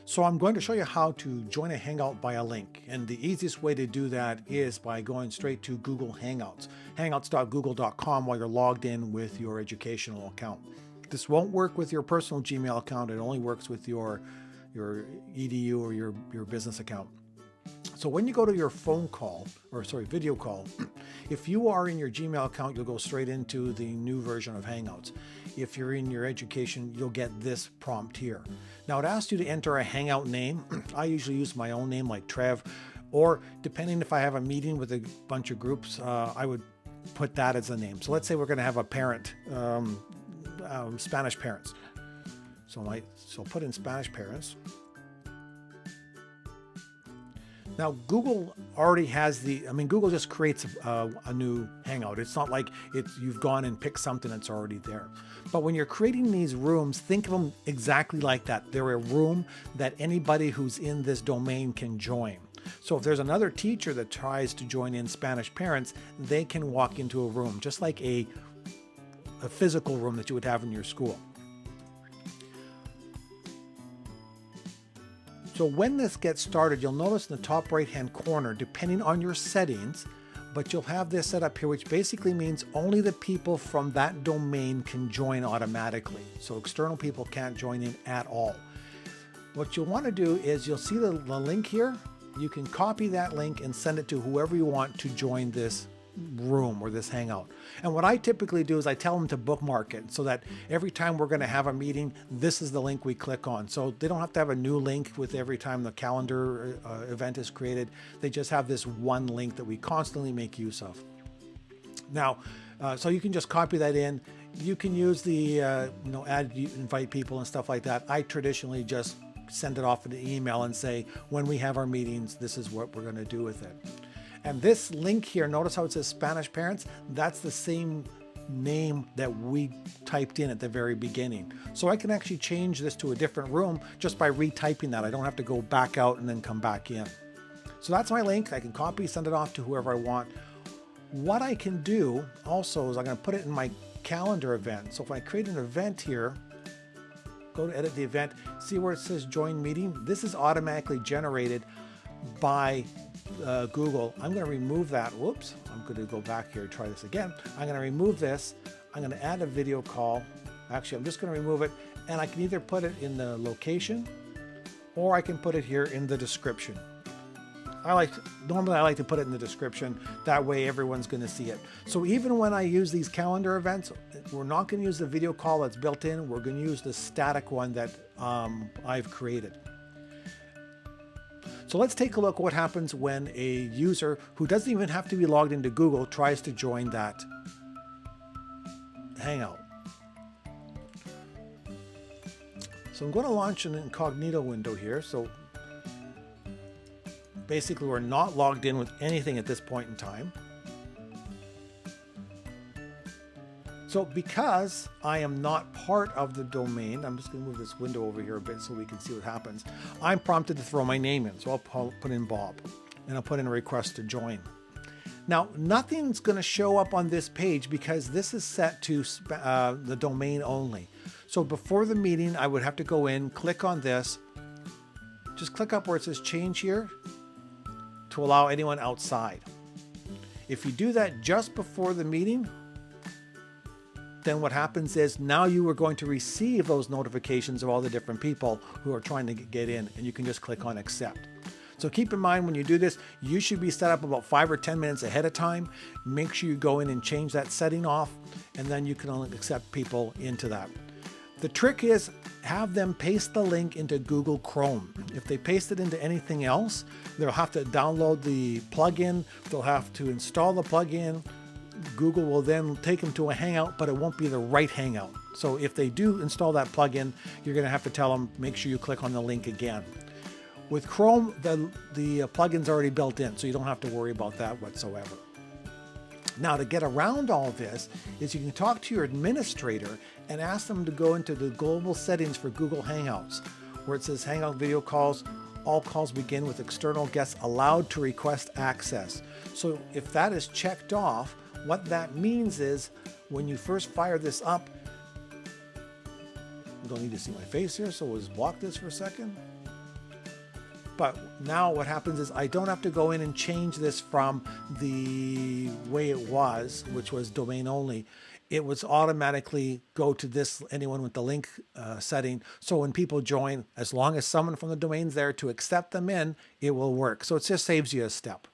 So I'm going to show you how to join a Hangout by a link. And the easiest way to do that is by going straight to Google Hangouts, hangouts.google.com while you're logged in with your educational account. This won't work with your personal Gmail account. It only works with your EDU or your business account. So when you go to your phone call, video call, if you are in your Gmail account, you'll go straight into the new version of Hangouts. If you're in your education, you'll get this prompt here. Now it asks you to enter a Hangout name. I usually use my own name like Trev, or depending if I have a meeting with a bunch of groups, I would put that as a name. So let's say we're going to have a parent, Spanish parents. So put in Spanish parents. Now, Google already has Google just creates a new Hangout. It's not like you've gone and picked something that's already there. But when you're creating these rooms, think of them exactly like that. They're a room that anybody who's in this domain can join. So if there's another teacher that tries to join in Spanish parents, they can walk into a room, just like a physical room that you would have in your school. So when this gets started, you'll notice in the top right-hand corner, depending on your settings, but you'll have this set up here, which basically means only the people from that domain can join automatically. So external people can't join in at all. What you'll want to do is you'll see the link here. You can copy that link and send it to whoever you want to join this room or this Hangout. And what I typically do is I tell them to bookmark it so that every time we're going to have a meeting, this is the link we click on. So they don't have to have a new link with every time the calendar event is created. They just have this one link that we constantly make use of. Now, so you can just copy that in. You can use the invite people and stuff like that. I traditionally just send it off in an email and say, when we have our meetings, this is what we're going to do with it. And this link here, notice how it says Spanish parents? That's the same name that we typed in at the very beginning. So I can actually change this to a different room just by retyping that. I don't have to go back out and then come back in. So that's my link. I can copy, send it off to whoever I want. What I can do also is I'm going to put it in my calendar event. So if I create an event here, go to edit the event, see where it says join meeting. This is automatically generated by Google. I'm going to remove that. Whoops. I'm going to go back here and try this again. I'm going to remove this. I'm going to add a video call. Actually, I'm just going to remove it, and I can either put it in the location or I can put it here in the description. Normally I like to put it in the description. That way everyone's going to see it. So even when I use these calendar events, we're not going to use the video call that's built in. We're going to use the static one that I've created. So let's take a look at what happens when a user who doesn't even have to be logged into Google tries to join that Hangout. So I'm going to launch an incognito window here. So basically we're not logged in with anything at this point in time. So because I am not part of the domain, I'm just going to move this window over here a bit so we can see what happens. I'm prompted to throw my name in. So I'll put in Bob and I'll put in a request to join. Now, nothing's going to show up on this page because this is set to the domain only. So before the meeting, I would have to go in, click on this, just click up where it says change here to allow anyone outside. If you do that just before the meeting, then what happens is now you are going to receive those notifications of all the different people who are trying to get in, and you can just click on accept. So keep in mind when you do this, you should be set up about 5 or 10 minutes ahead of time. Make sure you go in and change that setting off, and then you can only accept people into that. The trick is have them paste the link into Google Chrome. If they paste it into anything else, they'll have to download the plugin. They'll have to install the plugin. Google will then take them to a Hangout, but it won't be the right Hangout. So if they do install that plugin, you're going to have to tell them, make sure you click on the link again. With Chrome, the plugin's already built in, so you don't have to worry about that whatsoever. Now, to get around all this is you can talk to your administrator and ask them to go into the global settings for Google Hangouts, where it says Hangout video calls. All calls begin with external guests allowed to request access. So if that is checked off, what that means is when you first fire this up, you don't need to see my face here, so we'll just block this for a second. But now what happens is I don't have to go in and change this from the way it was, which was domain only. It was automatically go to this anyone with the link setting. So when people join, as long as someone from the domain's there to accept them in, it will work. So it just saves you a step.